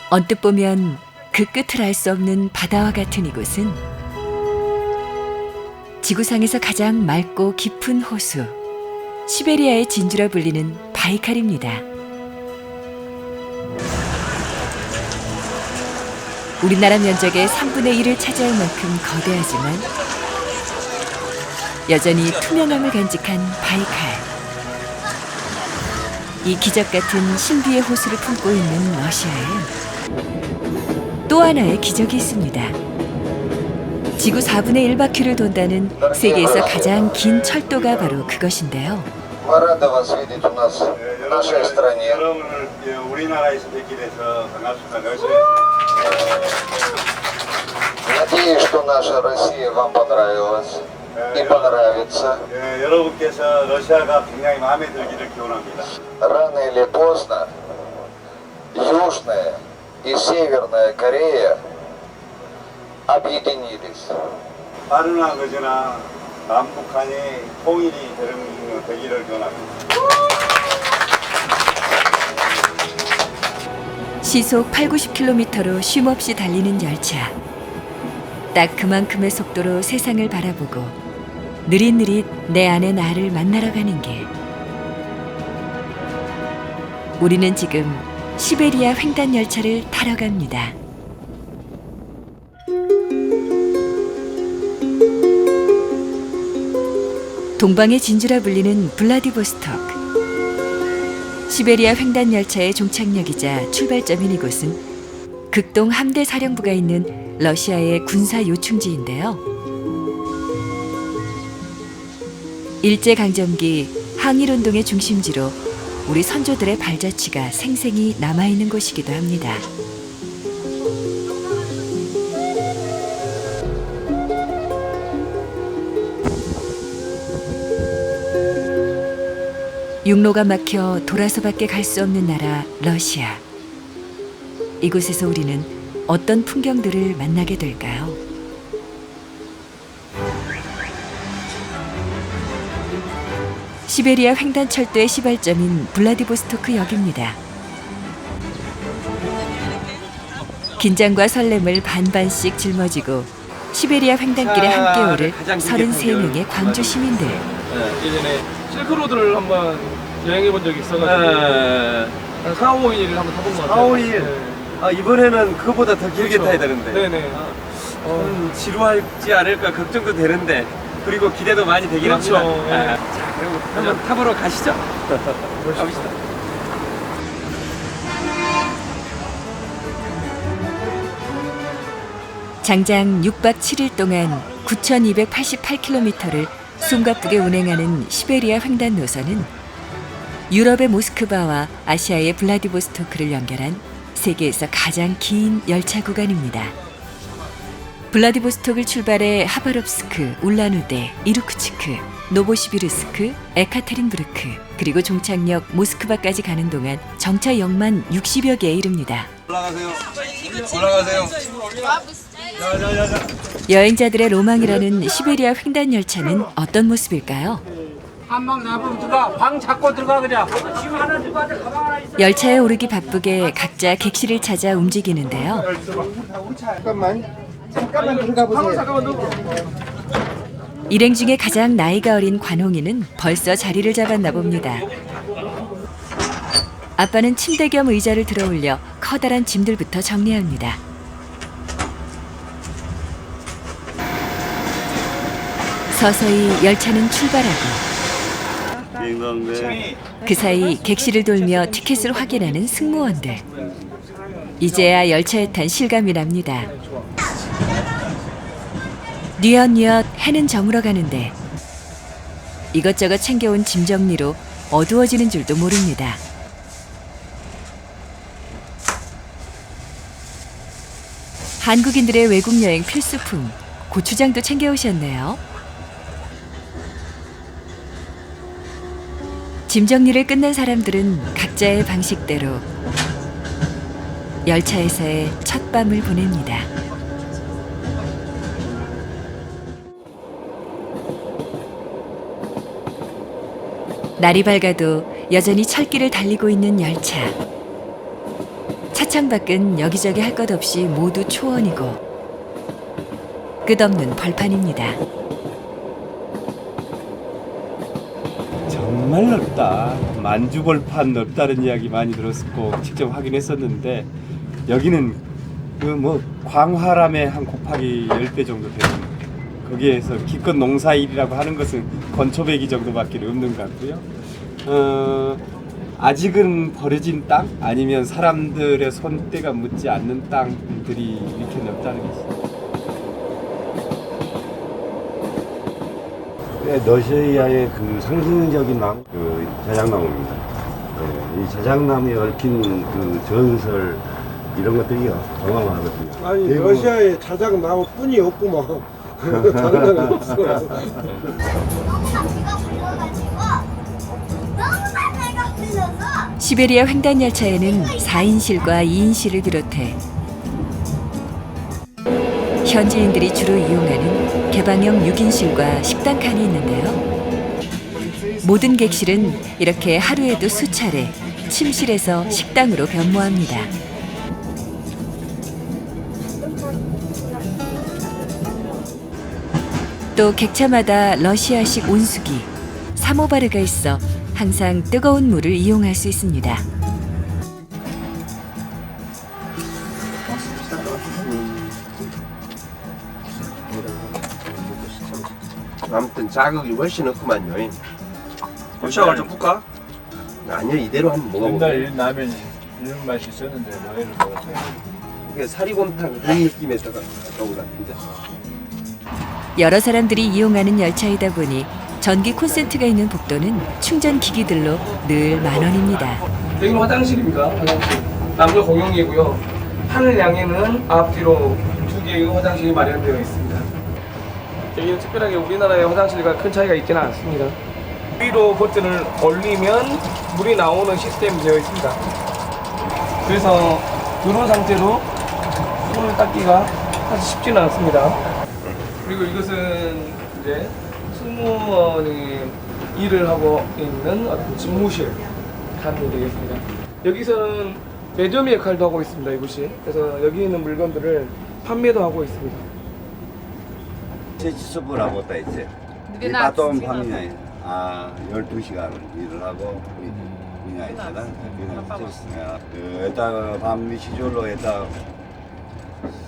언뜻 보면 그 끝을 알 수 없는 바다와 같은 이곳은 지구상에서 가장 맑고 깊은 호수, 시베리아의 진주라 불리는 바이칼입니다. 우리나라 면적의 3분의 1을 차지할 만큼 거대하지만 여전히 투명함을 간직한 바이칼. 이 기적 같은 신비의 호수를 품고 있는 러시아엔 또 하나의 기적이 있습니다. 지구 4분의 1바퀴를 돈다는 세계에서 가장 긴 철도가 바로 그것인데요. 여러분을 우리나라에서 뵙게 돼서 반갑습니다. Надеюсь, что наша Россия вам понравилась и понравится. 여러분께서 러시아가 굉장히 마음에 들기를 기원합니다. Рано или поздно Южная и Северная Корея объединились. 빠르나 늦으나 남북한이 통일이 되기를 기원합니다. 시속 80-90km로 쉼없이 달리는 열차. 딱 그만큼의 속도로 세상을 바라보고 느릿느릿 내 안의 나를 만나러 가는 길. 우리는 지금 시베리아 횡단 열차를 타러 갑니다. 동방의 진주라 불리는 블라디보스토크. 시베리아 횡단 열차의 종착역이자 출발점인 이곳은 극동 함대 사령부가 있는 러시아의 군사 요충지인데요. 일제강점기 항일운동의 중심지로 우리 선조들의 발자취가 생생히 남아있는 곳이기도 합니다. 육로가 막혀 돌아서밖에 갈 수 없는 나라 러시아. 이곳에서 우리는 어떤 풍경들을 만나게 될까요? 시베리아 횡단철도의 시발점인 블라디보스토크 역입니다. 긴장과 설렘을 반반씩 짊어지고 시베리아 횡단길에 함께 오를 33명의 광주 시민들. 예전에 실크로드를 한번 여행해 본 적이 있어가지고 한 4, 5일을 한번 타본 것 4, 같아요. 5일? 아, 이번에는 그보다 더 길게 그렇죠. 타야 되는데. 네네. 지루하지 않을까 걱정도 되는데, 그리고 기대도 많이 되긴 그렇죠. 합니다. 예. 자, 그럼 한번 타보러 가시죠. 가봅시다. 장장 6박 7일 동안 9,288km를 숨가쁘게 운행하는 시베리아 횡단 노선은 유럽의 모스크바와 아시아의 블라디보스토크를 연결한 세계에서 가장 긴 열차 구간입니다. 블라디보스톡을 출발해 하바롭스크, 울란우데, 이루크츠크, 노보시비르스크, 에카테린부르크, 그리고 종착역 모스크바까지 가는 동안 정차 역만 60여 개에 이릅니다. 올라가세요. 올라가세요. 여행자들의 로망이라는 시베리아 횡단 열차는 어떤 모습일까요? 한방 나보면 들어가. 방 잡고 들어가 그냥. 지금 하나 들고 가자. 가방 하나 있어. 열차에 오르기 바쁘게 각자 객실을 찾아 움직이는데요. 잠깐만 들어가 보세요. 일행 중에 가장 나이가 어린 관홍이는 벌써 자리를 잡았나 봅니다. 아빠는 침대 겸 의자를 들어올려 커다란 짐들부터 정리합니다. 서서히 열차는 출발하고 그 사이 객실을 돌며 티켓을 확인하는 승무원들. 이제야 열차에 탄 실감이 납니다. 뉘엿뉘엿 해는 저물어 가는데 이것저것 챙겨온 짐 정리로 어두워지는 줄도 모릅니다. 한국인들의 외국 여행 필수품, 고추장도 챙겨오셨네요. 짐 정리를 끝낸 사람들은 각자의 방식대로 열차에서의 첫 밤을 보냅니다. 날이 밝아도 여전히 철길을 달리고 있는 열차. 차차 창밖은 여기저기 할 것 없이 모두 초원이고 끝없는 벌판입니다. 정말 넓다. 만주벌판 넓다는 이야기 많이 들었고 직접 확인했었는데 여기는 그 뭐 광활함의 한 곱하기 10배 정도 되는, 거기에서 기껏 농사일이라고 하는 것은 건초배기 정도밖에 없는 것 같고요. 아직은 버려진 땅 아니면 사람들의 손때가 묻지 않는 땅들이 이렇게 넓다는 게 있어요. 러시아의 그 상징적인 나무, 그 자작나무입니다. 이 자작나무에 얽힌 그 전설 이런 것들이 어마어마하거든요. 아니 러시아에 자작나무뿐이 없구만. 다른 데는 없어. 시베리아 횡단열차에는 4인실과 2인실을 비롯해 현지인들이 주로 이용하는 개방형 6인실과 식당 칸이 있는데요. 모든 객실은 이렇게 하루에도 수차례 침실에서 식당으로 변모합니다. 또 객차마다 러시아식 온수기, 사모바르가 있어 항상 뜨거운 물을 이용할 수 있습니다. 아무튼 자극이 훨씬 없구만요. 샤워를 좀 볼까? 아니요, 이대로 한번 먹어볼게요. 옛날 라면이 이런 맛이 있었는데 뭐를 먹었어요. 이게 사리곰탕 그런 느낌에다가 나온 것 같은데. 여러 사람들이 이용하는 열차이다 보니 전기 콘센트가 있는 복도는 충전 기기들로 늘 만원입니다. 여기는 화장실입니다. 화장실. 남녀 공용이고요. 하늘 양에는 앞뒤로 2개의 화장실이 마련되어 있습니다. 여기는 특별하게 우리나라의 화장실과 큰 차이가 있지는 않습니다. 위로 버튼을 올리면 물이 나오는 시스템이 되어 있습니다. 그래서 그런 상태로 손을 닦기가 사실 쉽지는 않습니다. 그리고 이것은 이제 승무원이 일을 하고 있는 어떤 집무실 칸이 되겠습니다. 여기서는 매점 역할도 하고 있습니다. 이곳이. 그래서 여기 있는 물건들을 판매도 하고 있습니다. 채취수를 하고 있다 이제. 이 바톤 판매냐, 12시간 일을 하고 그냥 있잖아. 그냥 это вам не тяжело, это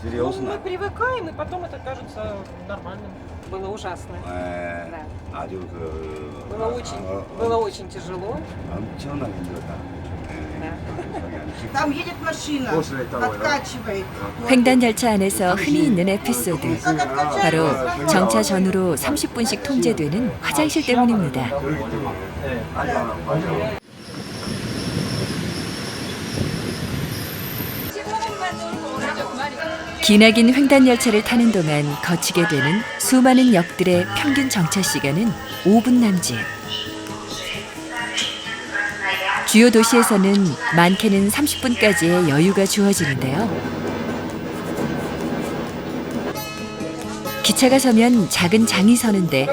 серьезно. Мы привыкаем, и потом это кажется нормальным. Было ужасно. 아주 Было очень тяжело. 엄청나게 힘들다. Там едет машина, откачивает. 횡단열차 안에서 흔히 있는 에피소드, 바로 정차 전후로 30분씩 통제되는 화장실 때문입니다. 기나긴 횡단열차를 타는 동안 거치게 되는 수많은 역들의 평균 정차 시간은 5분 남짓. 주요 도시에서는 많게는 30분까지의 여유가 주어지는데요. 기차가 서면 작은 장이 서는데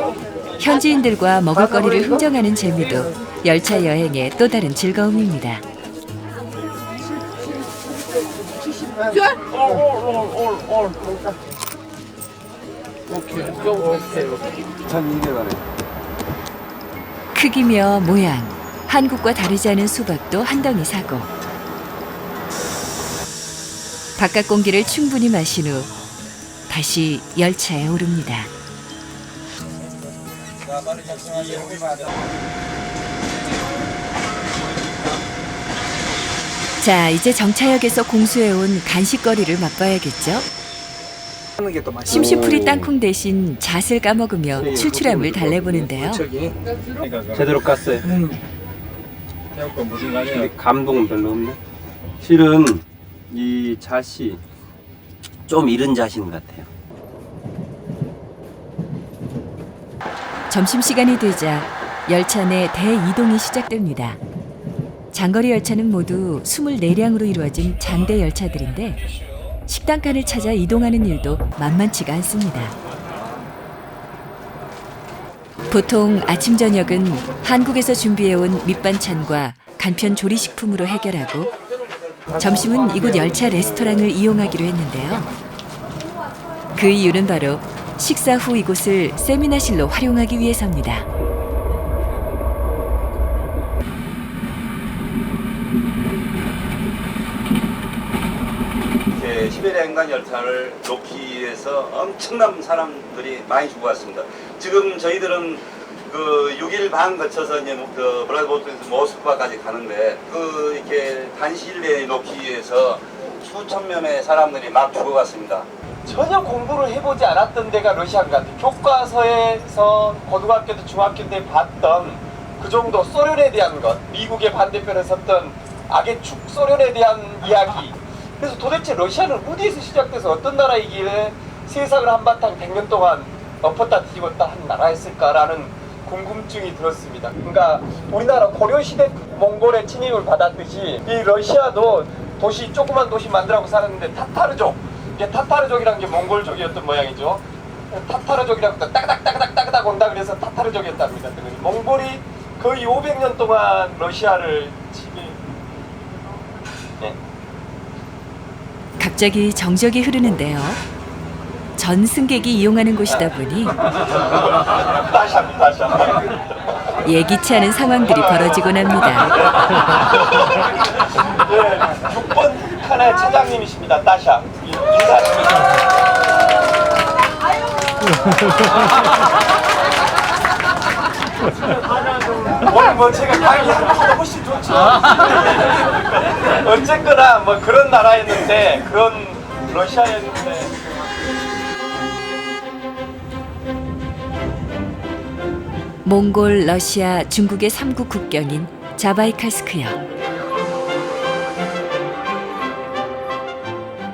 현지인들과 먹을거리를 흥정하는 재미도 열차 여행의 또 다른 즐거움입니다. 크기며 모양, 한국과 다르지 않은 수박도 한 덩이 사고 바깥 공기를 충분히 마신 후 다시 열차에 오릅니다. 자, 이제 정차역에서 공수해온 간식거리를 맛봐야겠죠? 심시풀이 땅콩 대신 잣을 까먹으며 출출함을 달래보는데요. 제대로 깠어요. 무슨 말이야? 근데 감동은 별로 없네. 실은 이 잣이 좀 이른 잣인 것 같아요. 점심시간이 되자 열차 내 대이동이 시작됩니다. 장거리 열차는 모두 24량으로 이루어진 장대 열차들인데 식당칸을 찾아 이동하는 일도 만만치가 않습니다. 보통 아침 저녁은 한국에서 준비해온 밑반찬과 간편 조리식품으로 해결하고 점심은 이곳 열차 레스토랑을 이용하기로 했는데요. 그 이유는 바로 식사 후 이곳을 세미나실로 활용하기 위해서입니다. 시베리아 횡단 열차를 놓기 위해서 엄청난 사람들이 많이 죽어왔습니다. 지금 저희들은 그 6일 반 거쳐서 이제 그 블라디보스토크에서 모스크바까지 가는데 그 이렇게 단시일 내에 놓기 위해서 수천 명의 사람들이 막 죽어갔습니다. 전혀 공부를 해보지 않았던 데가 러시아인 것 같아요. 교과서에서 고등학교 때 중학교 때 봤던 그 정도 소련에 대한 것, 미국의 반대편에 섰던 악의 축 소련에 대한 이야기. 그래서 도대체 러시아는 어디에서 시작돼서 어떤 나라이길래 세상을 한바탕 100년 동안 엎었다 뒤집었다 한 나라였을까라는 궁금증이 들었습니다. 그러니까 우리나라 고려시대 몽골의 침입을 받았듯이 이 러시아도 도시, 조그만 도시 만들라고 살았는데 타타르족, 이게 타타르족이란 게 몽골족이었던 모양이죠. 타타르족이라고 따그닥 온다 그래서 타타르족이었답니다. 몽골이 거의 500년 동안 러시아를 갑자기 정적이 흐르는데요. 전 승객이 이용하는 곳이다 보니 예기치 않은 상황들이 벌어지곤 합니다. 네, 6번 칸의 차장님이십니다. 따샤. 오늘 뭐 제가 강의하는 것보다 훨씬 좋죠. 어쨌거나 뭐 그런 나라였는데, 그런 러시아였는데. 몽골, 러시아, 중국의 3국 국경인 자바이칼스크역.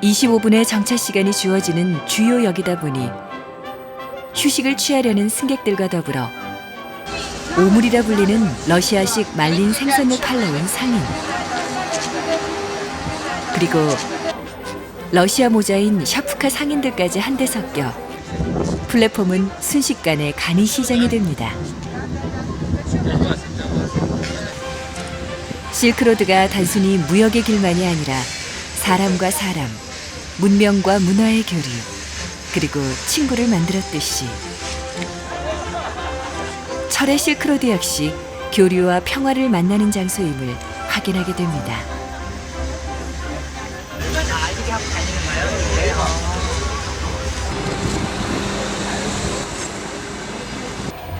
25분의 정차 시간이 주어지는 주요 역이다 보니 휴식을 취하려는 승객들과 더불어 오물이라 불리는 러시아식 말린 생선을 팔러 온 상인, 그리고 러시아 모자인 샤프카 상인들까지 한데 섞여 플랫폼은 순식간에 간이 시장이 됩니다. 실크로드가 단순히 무역의 길만이 아니라 사람과 사람, 문명과 문화의 교류, 그리고 친구를 만들었듯이 철의 실크로드 역시 교류와 평화를 만나는 장소임을 확인하게 됩니다.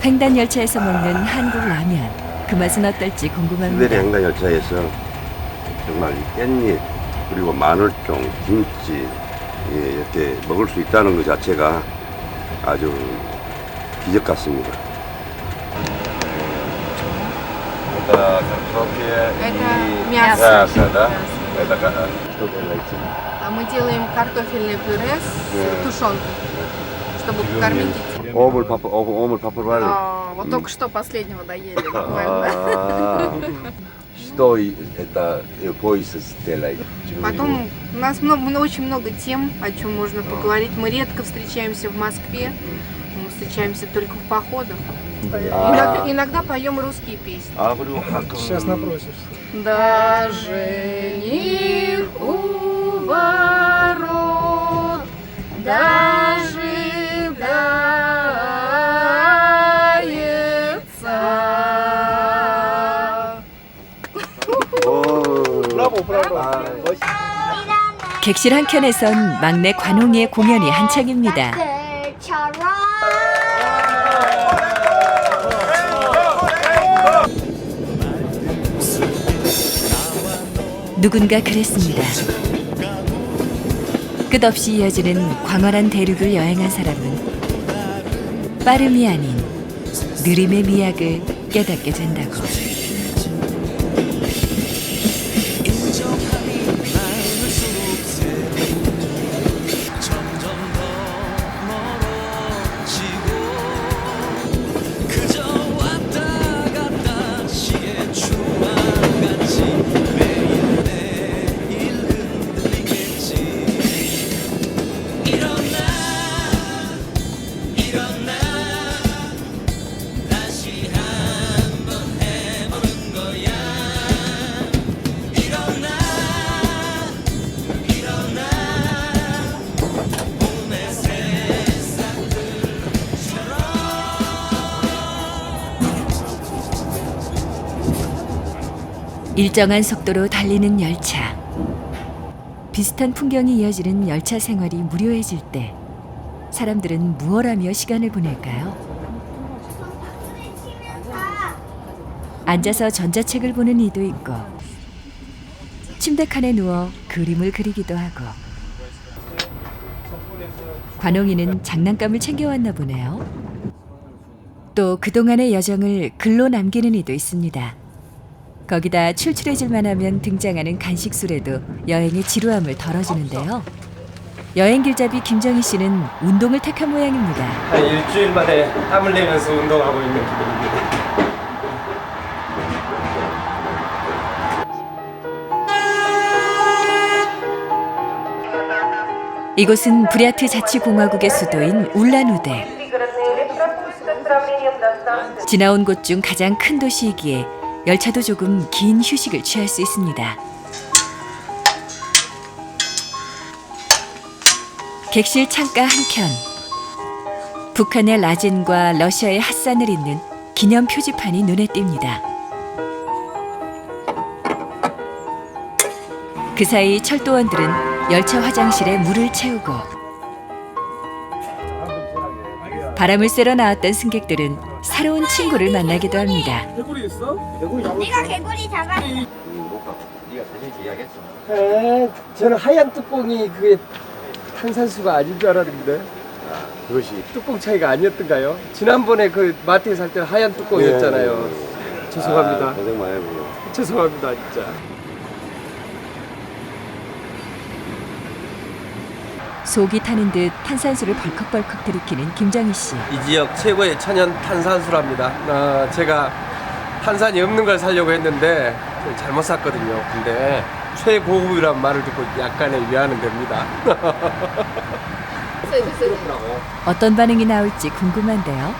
횡단 열차에서 먹는 한국 라면, 그 맛은 어떨지 궁금합니다. 시베리아 횡단 열차에서 정말 이 깻잎 그리고 마늘종, 김치 이렇게 먹을 수 있다는 것 자체가 아주 기적 같습니다. Это мясо. Да? Это что делаете? Мы делаем картофельное пюре с тушенкой, чтобы покормить детей. 오물 파프발. Вот только что последнего доели буквально. Что это пояс делает? Потом у нас очень много тем, о чем можно поговорить. Мы редко встречаемся в Москве, мы встречаемся только в походах. Иногда поем русские песни. Сейчас напросишься. Даже не у ворот, дожидается. 객실 한켠에선 막내 관홍이의 공연이 한창입니다. 누군가 그랬습니다. 끝없이 이어지는 광활한 대륙을 여행한 사람은 빠름이 아닌 느림의 미학을 깨닫게 된다고. 일정한 속도로 달리는 열차. 비슷한 풍경이 이어지는 열차 생활이 무료해질 때 사람들은 무얼 하며 시간을 보낼까요? 앉아서 전자책을 보는 이도 있고 침대칸에 누워 그림을 그리기도 하고 관홍이는 장난감을 챙겨왔나 보네요. 또 그동안의 여정을 글로 남기는 이도 있습니다. 거기다 출출해질만 하면 등장하는 간식술에도 여행의 지루함을 덜어주는데요. 여행 길잡이 김정희 씨는 운동을 택한 모양입니다. 한 일주일 만에 땀을 내면서 운동하고 있는 기분입니다. 이곳은 부랴트 자치공화국의 수도인 울란우데. 지나온 곳 중 가장 큰 도시이기에 열차도 조금 긴 휴식을 취할 수 있습니다. 객실 창가 한켠, 북한의 라젠과 러시아의 핫산을 잇는 기념 표지판이 눈에 띕니다. 그 사이 철도원들은 열차 화장실에 물을 채우고 바람을 쐬러 나왔던 승객들은 새로운 친구를 만나기도 합니다. 개구리 있어? 네가 개구리 잡아. 네가 재밌게 이야기했어. 저는 하얀 뚜껑이 그게 탄산수가 아닌 줄 알았는데. 그것이 뚜껑 차이가 아니었던가요? 지난번에 그 마트에 살 때는 하얀 뚜껑이었잖아요. 죄송합니다. 고생 많이 해보고. 죄송합니다, 진짜. 속이 타는 듯 탄산수를 벌컥벌컥 들이키는 김정희 씨. 이 지역 최고의 천연 탄산수랍니다. 제가 탄산이 없는 걸 사려고 했는데 잘못 샀거든요. 근데 최고급이란 말을 듣고 약간의 위안은 됩니다. 어떤 반응이 나올지 궁금한데요.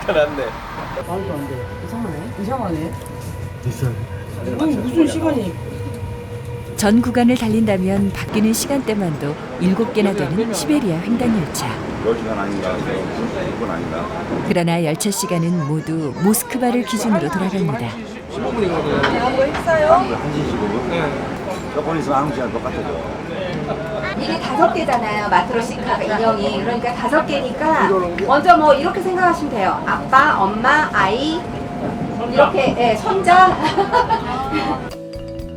편안네. 말도 안 돼. 이상하네. 무슨 시간이? 전 구간을 달린다면 바뀌는 시간대만도 7개나 되는 시베리아 횡단열차. 10시간 아닌가? 6분 아닌가? 그러나 열차 시간은 모두 모스크바를 기준으로 돌아갑니다. 15분이거든요. 한거 했어요? 1시 15분? 네. 조금 있으면 한국 시간 똑같아져. 이게 5개잖아요. 마트로시카가 인형이. 그러니까 5개니까 먼저 뭐 이렇게 생각하시면 돼요. 아빠, 엄마, 아이 이렇게 예, 손자.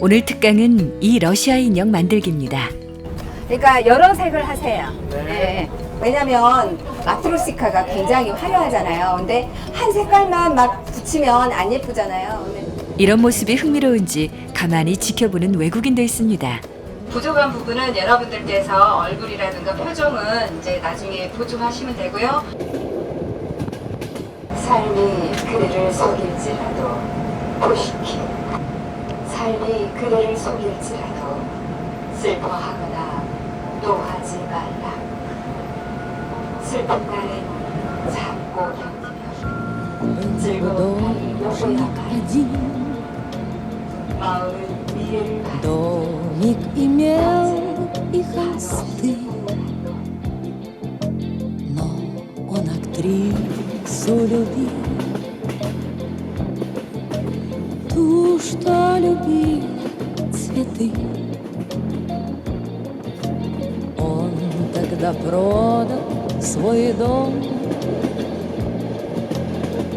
오늘 특강은 이 러시아 인형 만들기입니다. 그러니까 여러 색을 하세요. 네. 왜냐면 마트로시카가 굉장히 화려하잖아요. 근데 한 색깔만 막 붙이면 안 예쁘잖아요. 이런 모습이 흥미로운지 가만히 지켜보는 외국인도 있습니다. 부족한 부분은 여러분들께서 얼굴이라든가 표정은 이제 나중에 보충하시면 되고요. 삶이 그대를 속일지라도 보시키. 삶이 그대를 속일지라도 슬퍼하거나 노하지 말라. 슬픈 날엔 참고 견디며 즐거운 날이 요구야가지. 마음은 미래를 Домик имел и хосты, но он актрису любил, ту, что любила цветы. Он тогда продал свой дом,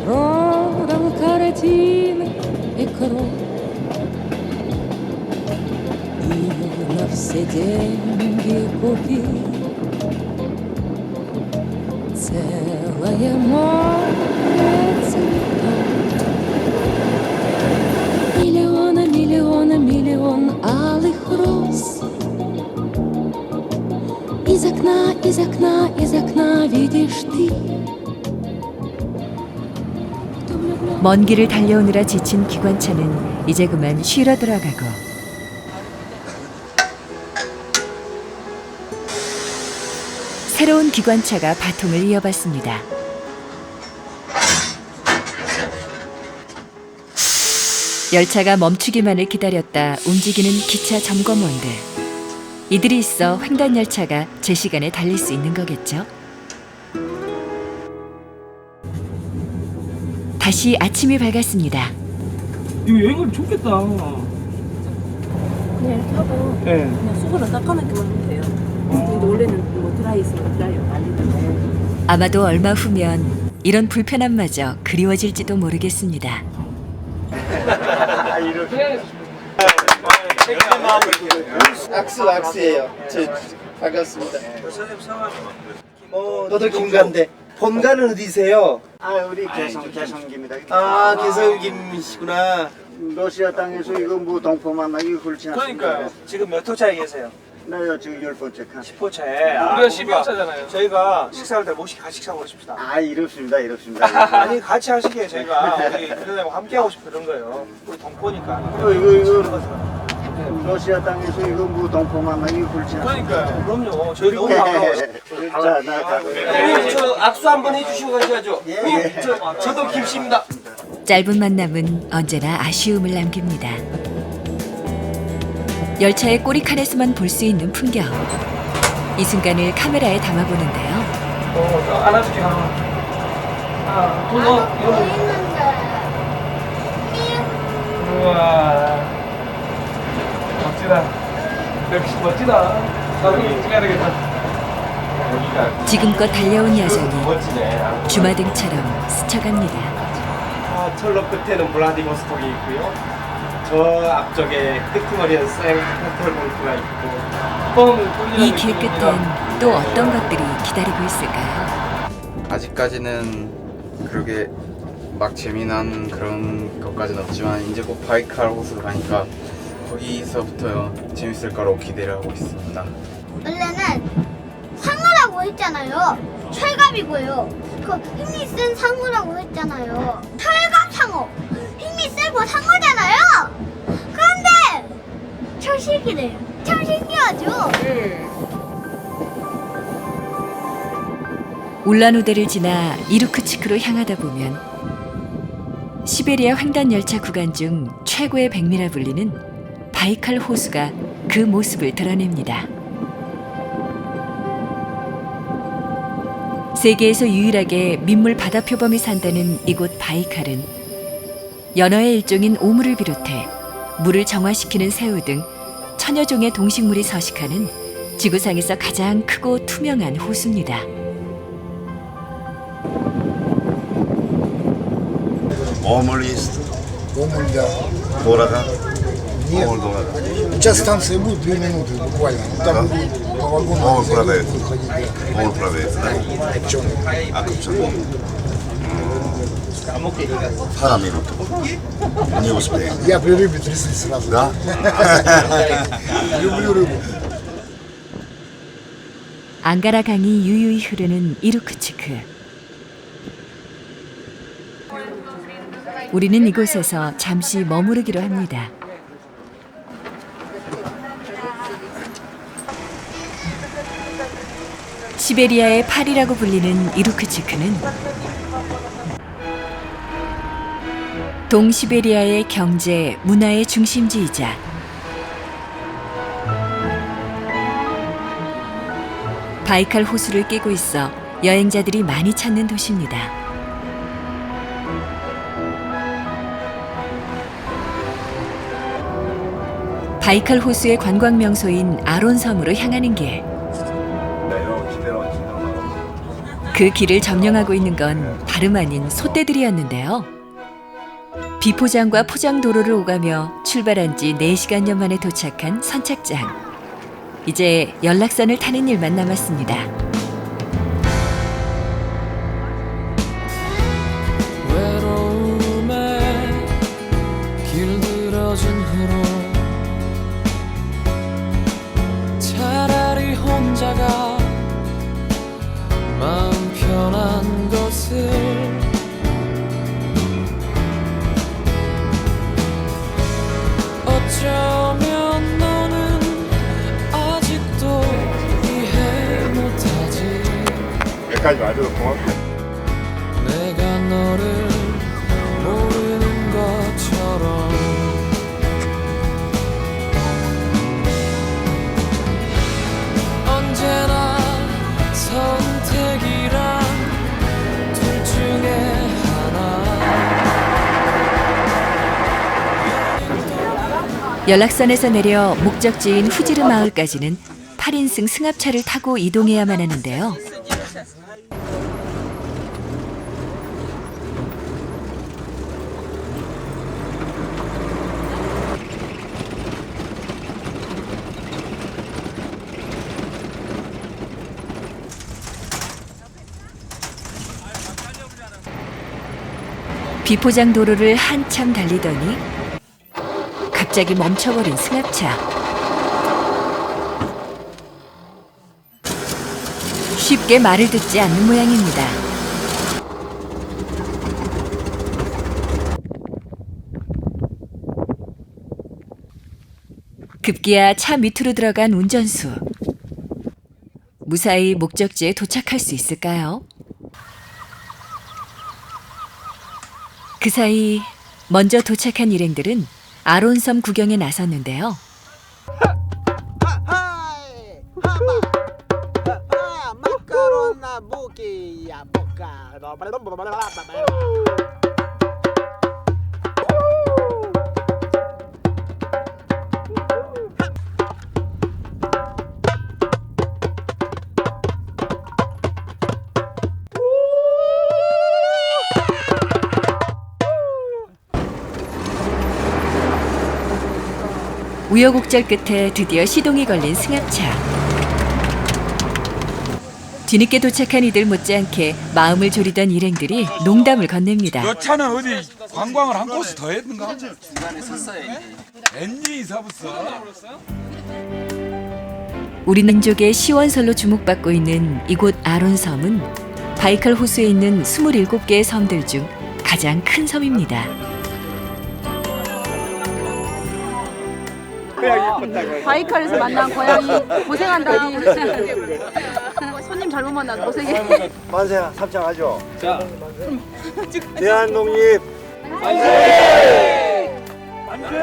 продал картины и кровь. И на все деньги купил целое море цветов. Миллион алых роз. Из окна видишь ты. 먼 길을 달려오느라 지친 기관차는 이제 그만 쉬러 들어가고 새로운 기관차가 바통을 이어받습니다. 열차가 멈추기만을 기다렸다 움직이는 기차 점검원들. 이들이 있어 횡단열차가 제 시간에 달릴 수 있는 거겠죠? 다시 아침이 밝았습니다. 이거 여행 가기 좋겠다. 그냥 이렇게 하고 네. 그냥 수건을 닦아놓기만 하면 돼요. 근데 원래는 뭐 드라이 있으면 드라이어 말리는데 아마도 얼마 후면 이런 불편함마저 그리워질지도 모르겠습니다. 악수예요. 반갑습니다. 저도 김간데 본가는 어디세요? 우리 개성김이다. 개성김이시구나. 러시아 땅에서 이거 뭐 동포 만나기 그렇지 않습니까? 그러니까요. 지금 몇 호차에 계세요? 나요 지금 10번째 칸. 10호차에. 우리가 12호차잖아요. 저희가 식사할 때 같이 식사 보십시다. 이렇습니다. 아니 같이 하시게 저희가 우리 그러려고 함께 하고 싶어 그런 거예요. 우리 동포니까. 이거 러시아 땅에서 이거 뭐 동포 만나기 그렇지 않습니까? 그러니까요. 그럼요. 저희 너무 반가워요. 자, 나 가고. 저 악수 한번 해주시고 가셔야죠. 저도 김씨입니다. 짧은 만남은 언제나 아쉬움을 남깁니다. 열차의 꼬리칸에서만 볼 수 있는 풍경. 이 순간을 카메라에 담아보는데요. 안아줄게 하나. 우와. 멋지다. 역시 멋지다. 나도 찍어야 되겠다. 지금껏 달려온 야정이 주마등처럼 스쳐갑니다. 철로 끝에는 블라디보스톡이 있고요. 저 앞쪽에 끄트머리엔 생페테르부르크가 있고. 이 길 끝엔 또 어떤 것들이 기다리고 있을까요? 아직까지는 그렇게 막 재미난 그런 것까지는 없지만 이제 곧 바이칼 호수로 가니까 거기서부터 재밌을 거라고 기대를 하고 있습니다. 원래는 상어라고 했잖아요. 철갑이고요. 그 힘이 센 상어라고 했잖아요. 철갑 상어. 힘이 세고 상어잖아요. 그런데 철식이래요. 참 신기하죠? 울란우데를 지나 이루크츠크로 향하다 보면 시베리아 횡단 열차 구간 중 최고의 백미라 불리는 바이칼 호수가 그 모습을 드러냅니다. 세계에서 유일하게 민물 바다 표범이 산다는 이곳 바이칼은 연어의 일종인 오물을 비롯해 물을 정화시키는 새우 등 천여 종의 동식물이 서식하는 지구상에서 가장 크고 투명한 호수입니다. Омуль есть? Омуль, да. Дорого? Нет. Омуль дорого. Сейчас станция будет 2 минуты буквально. Там будет по вагону. Омуль продается. Выходить, да. Омуль продается, да? Копченый. Копченый. Пару минут. Не успеем. Я при рыбе тряслись сразу. Да? Люблю рыбу. 앙가라 강이 유유히 흐르는 이루크츠크. 우리는 이곳에서 잠시 머무르기로 합니다. 시베리아의 파리라고 불리는 이루크츠크는 동시베리아의 경제, 문화의 중심지이자 바이칼 호수를 끼고 있어 여행자들이 많이 찾는 도시입니다. 바이칼 호수의 관광 명소인 아론섬으로 향하는 길. 그 길을 점령하고 있는 건 다름 아닌 소떼들이었는데요. 비포장과 포장도로를 오가며 출발한 지 4시간여 만에 도착한 선착장. 이제 연락선을 타는 일만 남았습니다. 외로움에 길들어진 후로 차라리 혼자가 마음 편한 것을 어쩌면 너는 아직도 이해 못하지. 여기까지 와줘서 고맙다. 내가 너를 모르는 것처럼 언제나 선택이란 둘 중에 하나. 연락선에서 내려 목적지인 후지르 마을까지는 8인승 승합차를 타고 이동해야만 하는데요. 비포장 도로를 한참 달리더니 갑자기 멈춰버린 승합차. 쉽게 말을 듣지 않는 모양입니다. 급기야 차 밑으로 들어간 운전수. 무사히 목적지에 도착할 수 있을까요? 그 사이 먼저 도착한 일행들은 아론섬 구경에 나섰는데요. 우여곡절 끝에 드디어 시동이 걸린 승합차. 뒤늦게 도착한 이들 못지않게 마음을 졸이던 일행들이 농담을 건넵니다. 너 차는 어디 관광을 한 곳이 더 했는가? 중간에 섰어요. 엔진이 서었어. 우리 민족의 시원설로 주목받고 있는 이곳 아론섬은 바이칼 호수에 있는 27개의 섬들 중 가장 큰 섬입니다. 바이칼에서 만난 고양이 고생한다. 손님 잘못 만나서 고생해. 만세 삼창하죠. 자, 대한독립 만세! 만세!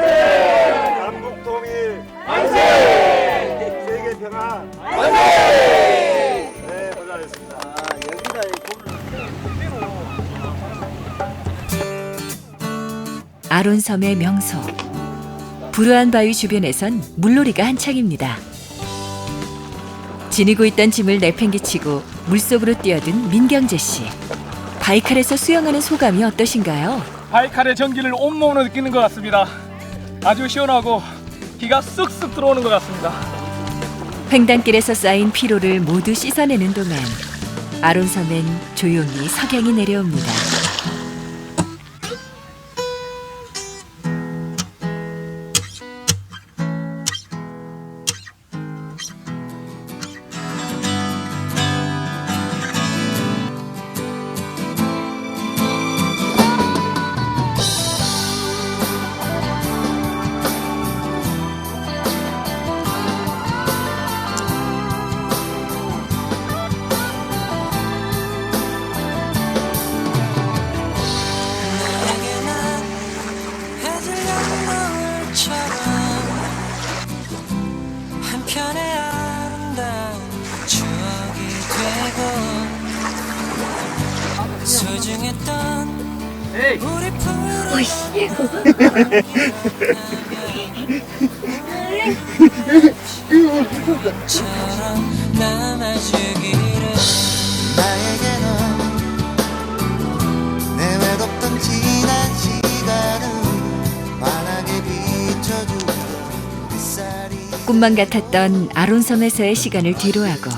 남북통일 만세! 세계평화 만세! 네, 고생하셨습니다. 여기다 아론섬의 명소. 부르안 바위 주변에선 물놀이가 한창입니다. 지니고 있던 짐을 내팽개치고 물속으로 뛰어든 민경재 씨. 바이칼에서 수영하는 소감이 어떠신가요? 바이칼의 전기를 온몸으로 느끼는 것 같습니다. 아주 시원하고 기가 쑥쑥 들어오는 것 같습니다. 횡단길에서 쌓인 피로를 모두 씻어내는 동안 아론섬엔 조용히 석양이 내려옵니다. 꿈만 같았던 아론섬에서의 시간을 뒤로하고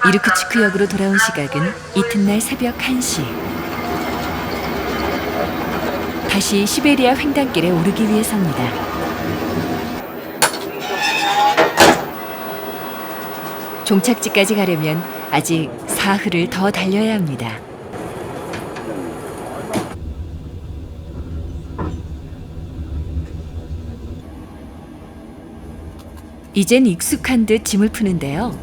이르쿠츠크역으로 돌아온 시각은 이튿날 새벽 1시. 다시 시베리아 횡단길에 오르기 위해서입니다. 종착지까지 가려면 아직 사흘을 더 달려야 합니다. 이젠 익숙한 듯 짐을 푸는데요.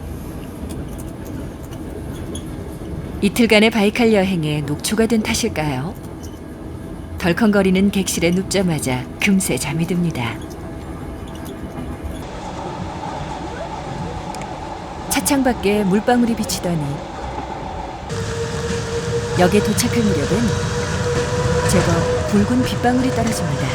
이틀간의 바이칼 여행에 녹초가 된 탓일까요? 덜컹거리는 객실에 눕자마자 금세 잠이 듭니다. 차창밖에 물방울이 비치더니 역에 도착할 무렵은 제법 붉은 빗방울이 떨어집니다.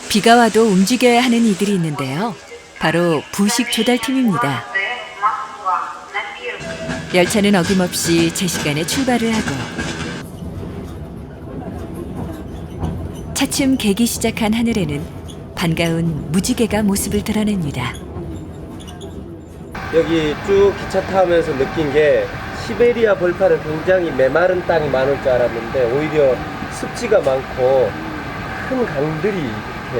비가 와도 움직여야 하는 이들이 있는데요. 바로 부식 조달팀입니다. 열차는 어김없이 제 시간에 출발을 하고 차츰 개기 시작한 하늘에는 반가운 무지개가 모습을 드러냅니다. 여기 쭉 기차 타면서 느낀 게 시베리아 벌판은 굉장히 메마른 땅이 많을 줄 알았는데 오히려 습지가 많고 큰 강들이 이렇게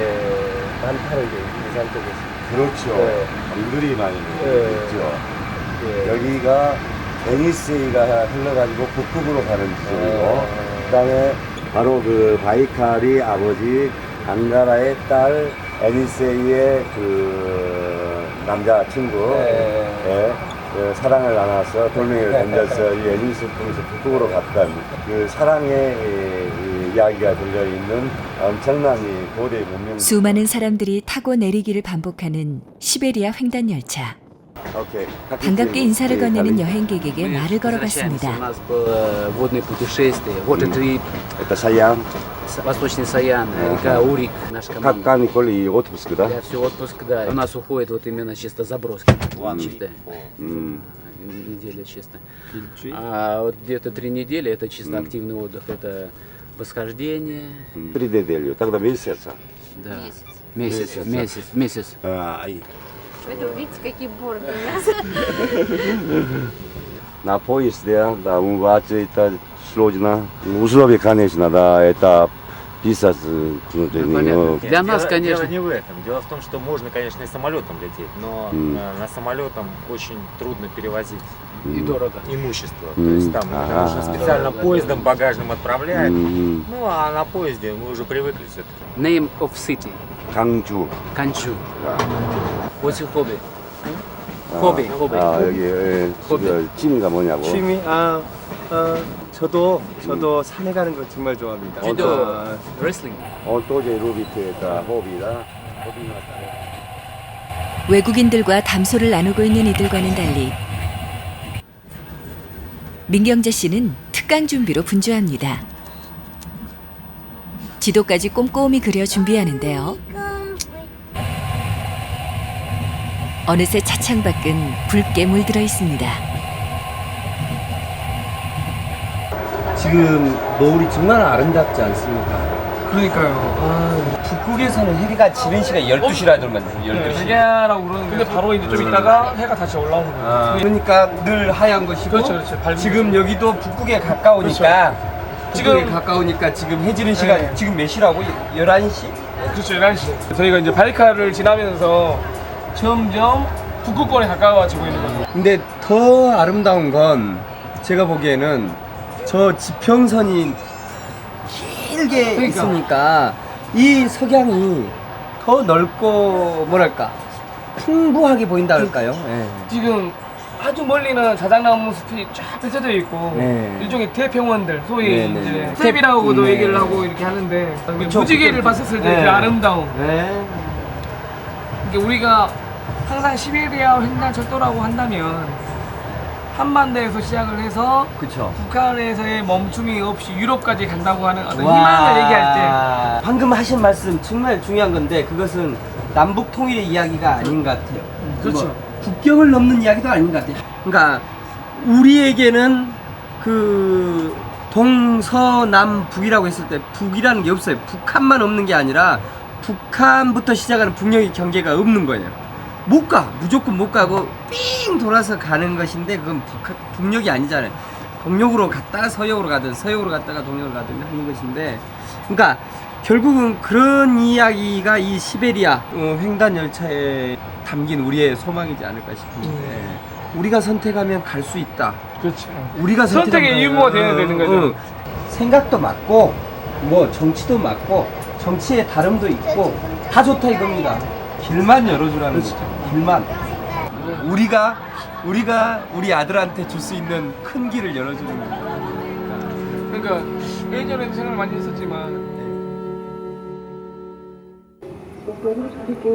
많다는 게 인상적이었습니다. 그렇죠. 네. 강들이 많이 네. 있죠. 예. 여기가 에니세이가 흘러가지고 북극으로 가는 지역이고 그다음에 바로 그 바이칼이 아버지 앙가라의 딸 에니세이의 그 남자친구 예, 그 사랑을 나눠서 돌멩이를 던져서 이 에니세이 통해서 북극으로 갔던 그 사랑의 이야기가 들려있는 엄청난 이 고대 문명. 수많은 사람들이 타고 내리기를 반복하는 시베리아 횡단 열차. 오케이. 반갑게 인사를 건네는 여행객에게 말을 걸어봤습니다. Водное путешествие. Вот это Саян. Восточный Саян, река Урик, наша команда. Как Николай, отпуск, да? Да, все отпуск, да. У нас уходит вот именно чисто заброски. Чисто. Неделя чисто. А вот где-то 3 недели это чисто активный отдых. Это восхождение. 3 недели, тогда месяца. Да. Месяц. Поэтому видите, какие бороды у нас. На поезде, да, умываться это сложно. Условия, конечно, да, это писать. Для нас, конечно. Дело не в этом. Дело в том, что можно, конечно, и самолетом лететь, но на самолетом очень трудно перевозить И дорого. имущество. То есть там это нужно специально поездом багажным отправлять. Ну а на поезде мы уже привыкли все-таки. Name of city. 강주. Kanju. What's your hobby? Hobby. 여기 취미가 뭐냐고. 취미? 저도 산에 가는 거 정말 좋아합니다. Judo, wrestling. 또제 루비트에다 호비다. 외국인들과 담소를 나누고 있는 이들과는 달리 민경재 씨는 특강 준비로 분주합니다. 지도까지 꼼꼼히 그려 준비하는데요. 어느새 차창 밖은 붉게 물들어 있습니다. 지금 노을이 정말 아름답지 않습니까? 그러니까요. 북극에서는 해가 지는 시간이 12시라더만 12시. 해야라고 그러는데 근데 바로 이제 좀 있다가 해가 다시 올라오는 거예요. 그러니까 늘 하얀 것이고 그렇죠. 지금 여기도 북극에 가까우니까 지금 가까우니까 지금 해지는 시간 지금 몇 시라고? 11시? 그렇죠, 11시. 저희가 이제 바이칼을 지나면서 점점 북극권에 가까워지고 있는 거죠. 근데 더 아름다운 건 제가 보기에는 저 지평선이 길게 있으니까 이 석양이 더 넓고 뭐랄까 풍부하게 보인다 할까요? 지금 아주 멀리는 자작나무 숲이 쫙 펼쳐져 있고 일종의 대평원들 소위 이제 스텝이라고도 얘기를 하고 이렇게 하는데 무지개를 봤었을 때 그 아름다움. 그러니까 우리가 항상 시베리아 횡단 철도라고 한다면 한반도에서 시작을 해서 북한에서의 멈춤이 없이 유럽까지 간다고 하는 어떤 희망을 얘기할 때 방금 하신 말씀 정말 중요한 건데 그것은 남북 통일의 이야기가 아닌 것 같아요. 그렇죠. 뭐, 국경을 넘는 이야기도 아닌 것 같아요. 그러니까 우리에게는 그 동서남북이라고 했을 때 북이라는 게 없어요. 북한만 없는 게 아니라 북한부터 시작하는 북녘의 경계가 없는 거예요. 못 가. 무조건 못 가고 삥 돌아서 가는 것인데 그건 북녘이 아니잖아요. 동쪽으로 갔다가 서쪽으로 가든 서쪽으로 갔다가 동쪽으로 가든 하는 것인데 그러니까 결국은 그런 이야기가 이 시베리아 횡단 열차에 담긴 우리의 소망이지 않을까 싶은데 우리가 선택하면 갈 수 있다. 그렇죠. 우리가 선택의 유무가 되어야 되는 거죠. 생각도 맞고 뭐 정치도 맞고 정치의 다름도 있고 다 좋다 이겁니다. 길만 열어주라는 거죠. 길만. 우리가 우리 아들한테 줄 수 있는 큰 길을 열어주는 거예요. 그러니까 예전에도 생각을 많이 했었지만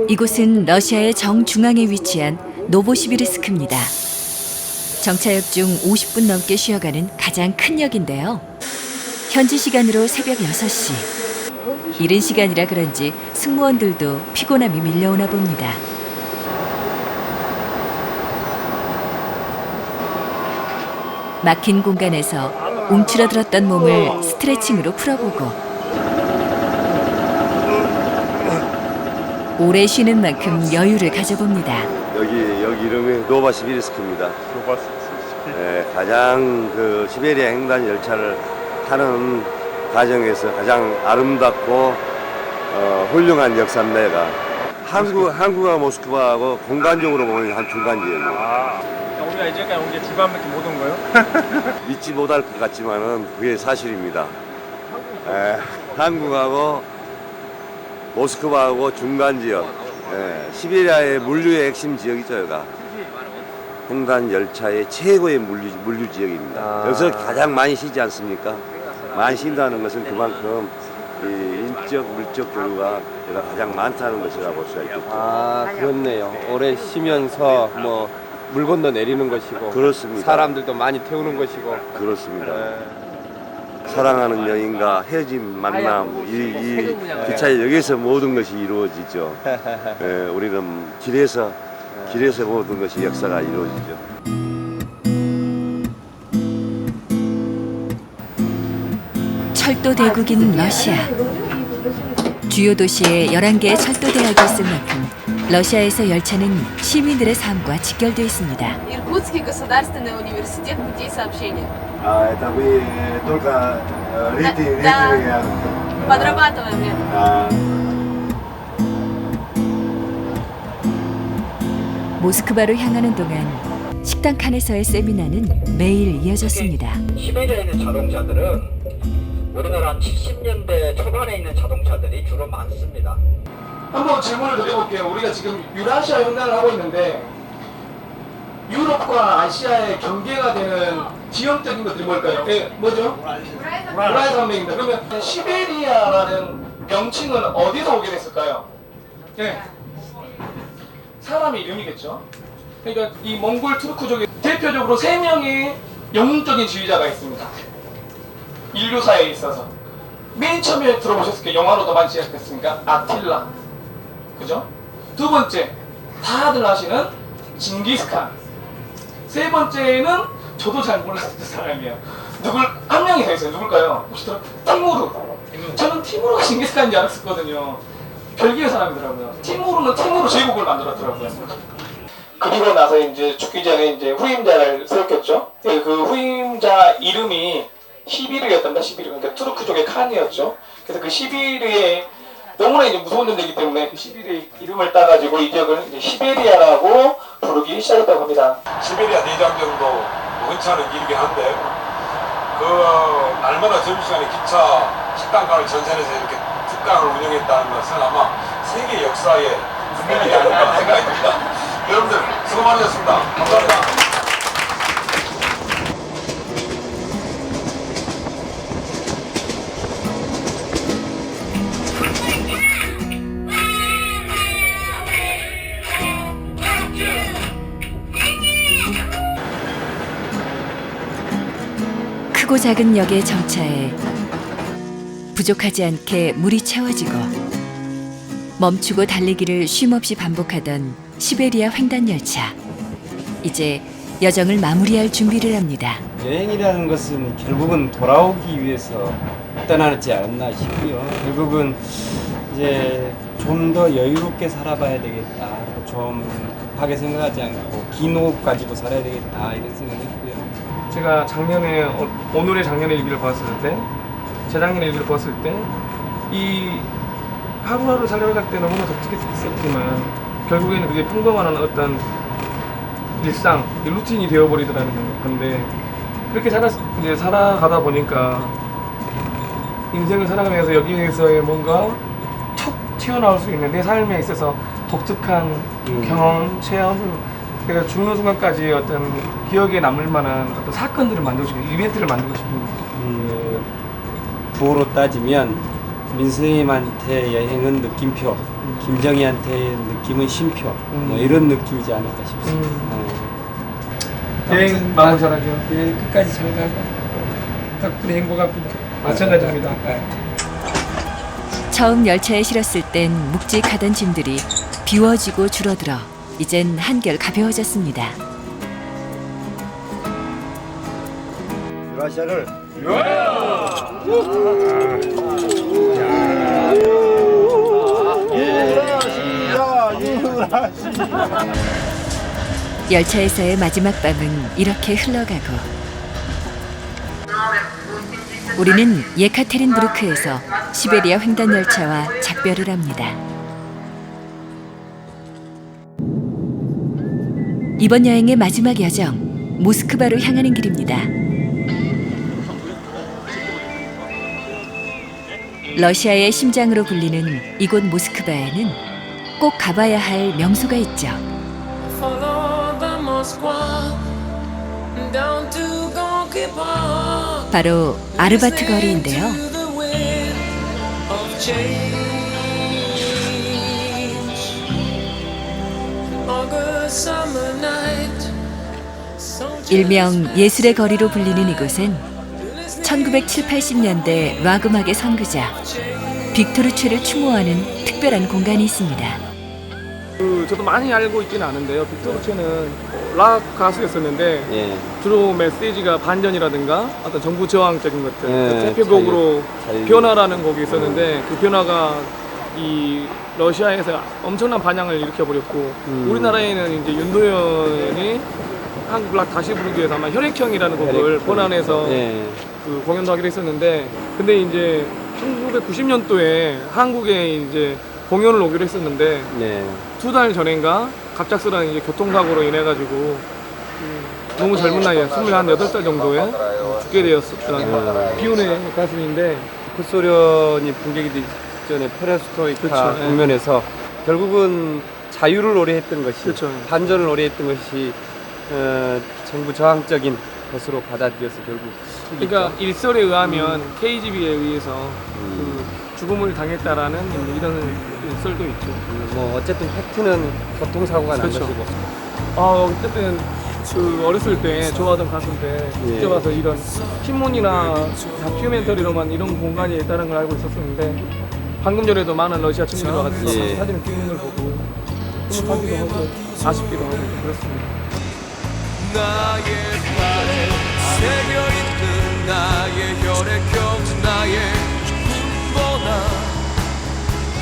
이곳은 러시아의 정중앙에 위치한 노보시비르스크입니다. 정차역 중 50분 넘게 쉬어가는 가장 큰 역인데요. 현지 시간으로 새벽 6시. 이른 시간이라 그런지 승무원들도 피곤함이 밀려오나 봅니다. 막힌 공간에서 움츠러들었던 몸을 스트레칭으로 풀어보고 오래 쉬는 만큼 여유를 가져봅니다. 여기 이름이 노바시비르스크입니다. 네, 가장 그 시베리아 횡단 열차를 타는 과정에서 가장 아름답고 훌륭한 역사인데가 한국과 모스크바하고 공간적으로 보면 한 중간 지역이에요. 우리가 이제까지 온 게 주간밖에 못 온 거예요? 믿지 못할 것 같지만은 그게 사실입니다. 한국하고 모스크바하고 중간 지역, 시베리아의 물류의 핵심 지역이죠, 여기가. 횡단 열차의 최고의 물류 지역입니다. 여기서 가장 많이 쉬지 않습니까? 많이 쉰다는 것은 그만큼 이 인적, 물적 교류가 가장 많다는 것이라 볼 수가 있겠죠. 아, 그렇네요. 오래 쉬면서 뭐 물 건너 내리는 것이고, 그렇습니다. 사람들도 많이 태우는 것이고. 그렇습니다. 사랑하는 여인과 헤어진 만남, 이 기차에 여기서 모든 것이 이루어지죠. 우리는 길에서 모든 것이 역사가 이루어지죠. 철도 대국인 러시아. 주요 도시에 11개의 철도 대학이 있을 만큼 러시아에서 열차는 시민들의 삶과 직결되어 있습니다. Иркутский государственный университет путей сообщения. Это вы только рейтинг Подрабатываем. 모스크바로 향하는 동안 식당 칸에서의 세미나는 매일 이어졌습니다. 시베리아에 있는 자동차들은 우리나라 한 70년대 초반에 있는 자동차들이 주로 많습니다. 한번 질문을 드려볼게요. 우리가 지금 유라시아 횡단을 하고 있는데 유럽과 아시아의 경계가 되는 지형적인 것들이 뭘까요? 뭐죠? 우라이 산맥입니다. 그러면 시베리아라는 명칭은 어디서 오게 됐을까요? 네. 사람의 이름이겠죠. 그러니까 이 몽골 투르크족의 대표적으로 3명의 영웅적인 지휘자가 있습니다. 인류사에 있어서 맨 처음에 들어보셨을 때 영화로도 많이 제작됐으니까 아틸라, 그죠? 두 번째 다들 아시는 징기스칸. 세 번째는 저도 잘 몰랐던 사람이에요. 한 명이 더 있어요. 누굴까요? 혹시 들어? 티무르. 저는 티무르가 징기스칸인 줄 알았었거든요. 별개의 사람이더라고요. 티무르는 티무르 제국을 만들었더라고요. 그리고 나서 이제 죽기 전에 이제 후임자를 세웠겠죠. 그 후임자 이름이 시비르였답니다. 시비르. 그러니까 투르크족의 칸이었죠. 그래서 그 시비르의 너무나 이제 무서운 존재이기 때문에 그 시비르의 이름을 따가지고 이 지역을 이제 시베리아라고 부르기 시작했다고 합니다. 시베리아 대장정도 원치 않은 길이긴 한데 그 날마다 점심시간에 기차 식당가를 전선에서 이렇게 특강을 운영했다는 것은 아마 세계 역사의 분명히 아닐까 생각이 듭니다. 여러분들 수고 많으셨습니다. 감사합니다. 크고 작은 역의 정차에 부족하지 않게 물이 채워지고 멈추고 달리기를 쉼없이 반복하던 시베리아 횡단 열차. 이제 여정을 마무리할 준비를 합니다. 여행이라는 것은 결국은 돌아오기 위해서 떠나지 않았나 싶고요. 결국은 이제 좀 더 여유롭게 살아봐야 되겠다. 좀 급하게 생각하지 않고 긴 호흡 가지고 살아야 되겠다 이런 생각했고요. 제가 오늘의 작년의 일기를 봤을 때, 재작년의 일기를 봤을 때, 이 하루하루 살아갈 때 너무나 독특했었지만 결국에는 그게 평범한 어떤 일상, 루틴이 되어버리더라는 건데 그렇게 이제 살아가다 보니까 인생을 살아가면서 여기에서의 뭔가 툭 튀어나올 수 있는 내 삶에 있어서 독특한 경험, 체험, 그래서 죽는 순간까지 어떤 기억에 남을 만한 어떤 사건들을 만들고 싶은, 이벤트를 만들고 싶은 구호로 따지면 민스님한테 여행은 느낌표, 김정희한테 느낌은 쉼표, 뭐 이런 느낌이지 않을까 싶습니다. 여행 마음 잘하게요. 여행 끝까지 잘 가고 덕분에 행복합니다. 마찬가지입니다. 처음 열차에 실었을 땐 묵직하던 짐들이 비워지고 줄어들어 이젠 한결 가벼워졌습니다. 러시아를 열차에서의 마지막 밤은 이렇게 흘러가고 우리는 예카테린부르크에서 시베리아 횡단 열차와 작별을 합니다. 이번 여행의 마지막 여정, 모스크바로 향하는 길입니다. 러시아의 심장으로 불리는 이곳 모스크바에는 꼭 가봐야 할 명소가 있죠. Follow the Moscow down to Gorky Park. 바로 아르바트 거리인데요. To the wind of change. August summer night. 일명 예술의 거리로 불리는 이곳은 1970-80년대 락 음악의 선구자 빅토르체를 추모하는 특별한 공간이 있습니다. 저도 많이 알고 있지는 않은데요. 빅토르체는 락 가수였었는데 주로 메시지가 반전이라든가 어떤 정부 저항적인 것들, 대표곡으로 변화라는 곡이 있었는데 그 변화가 이 러시아에서 엄청난 반향을 일으켜버렸고 우리나라에는 이제 윤도현이 한국 락 다시 부르기 위해서 아마 혈액형이라는 곡을 번안해서 그 공연도 하기로 했었는데 근데 이제 1990년도에 한국에 이제 공연을 오기로 했었는데 2달 전인가 갑작스런 이제 교통사고로 인해 가지고 너무 젊은 나이에 28살 정도에 죽게 되었었던 비운의 가수인데 구소련이 붕괴기 되기 직전에 페레스트로이카 국면에서 결국은 자유를 오래했던 것이 반전을 오래했던 것이 정부 저항적인 것으로 받아들여서 결국 그러니까 일설에 의하면 KGB에 의해서 그 죽음을 당했다라는 이런 일설도 있죠. 뭐 어쨌든 팩트는 교통사고가 난 것이고. 어쨌든 그 어렸을 때 좋아하던 가수인데 직접 와서 이런 신문이나 다큐멘터리로만 이런 공간이 있다는 걸 알고 있었었는데 방금 전에도 많은 러시아 친구들 와가지고 사진을 찍는 걸 보고 행복하기도 하고 아쉽기도 하고 그렇습니다. 나의 발에 새겨있는 나의 혈액형 나의 분보나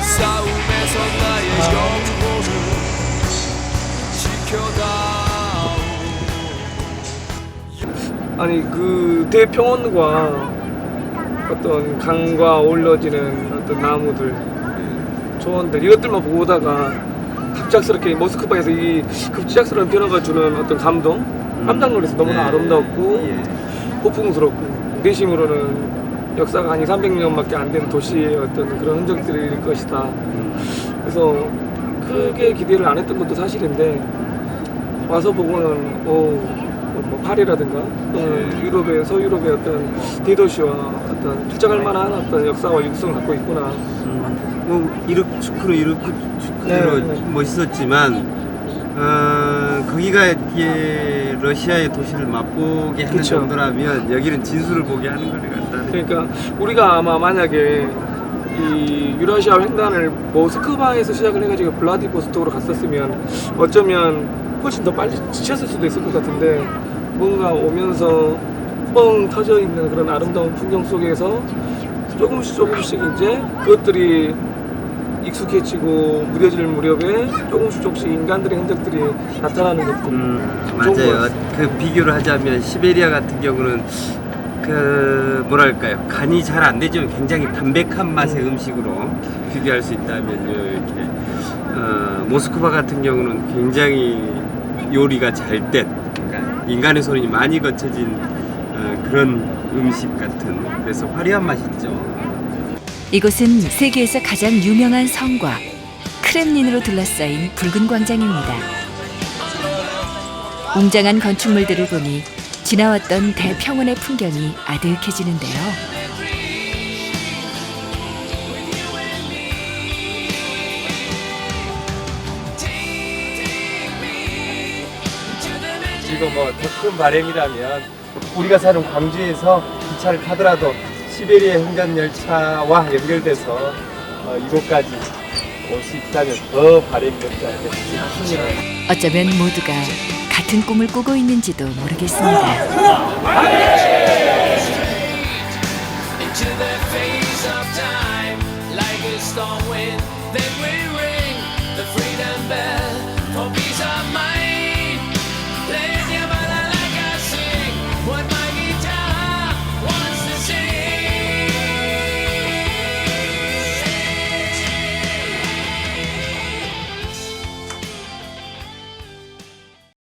싸움에서 나의 영혼을 지켜다오. 아니 그 대평원과 어떤 강과 어우러지는 어떤 나무들 조원들 이것들만 보다가 갑작스럽게 모스크바에서 이 급작스러운 변화가 주는 어떤 감동 깜짝 놀라서 너무나 아름답고 고풍스럽고 내심으로는 역사가 한 200~300년밖에 안 된 도시의 어떤 그런 흔적들일 것이다. 그래서 크게 기대를 안 했던 것도 사실인데 와서 보고는 뭐 파리라든가 또는 유럽의 서유럽의 어떤 대도시와 어떤 출장할 만한 어떤 역사와 육성을 갖고 있구나. 뭐 이르크로 멋있었지만 거기가 이게 러시아의 도시를 맛보게 하는 정도라면 여기는 진수를 보게 하는 것 같다. 그러니까 우리가 아마 만약에 이 유라시아 횡단을 모스크바에서 시작을 해가지고 블라디보스톡으로 갔었으면 어쩌면 훨씬 더 빨리 지쳤을 수도 있을 것 같은데 뭔가 오면서 뻥 터져 있는 그런 아름다운 풍경 속에서 조금씩 이제 그것들이 익숙해지고 무뎌질 무렵에 조금씩 인간들의 흔적들이 나타나는 것들. 맞아요. 그 비교를 하자면 시베리아 같은 경우는 그 뭐랄까요, 간이 잘 안 되지만 굉장히 담백한 맛의 음식으로 비교할 수 있다면요, 이렇게 모스크바 같은 경우는 굉장히 요리가 잘 된, 그러니까 인간의 손이 많이 거쳐진 그런 음식 같은, 그래서 화려한 맛이 있죠. 이곳은 세계에서 가장 유명한 성과 크렘린으로 둘러싸인 붉은 광장입니다. 웅장한 건축물들을 보니 지나왔던 대평원의 풍경이 아득해지는데요. 이루어지고 뭐 더 큰 바람이라면 우리가 사는 광주에서 기차를 타더라도 시베리아 행전열차와 연결돼서 이곳까지 올 수 있다면 더 바람이 높지 않겠습니다. 어쩌면 모두가 같은 꿈을 꾸고 있는지도 모르겠습니다. Into the face of time, like a storm wind.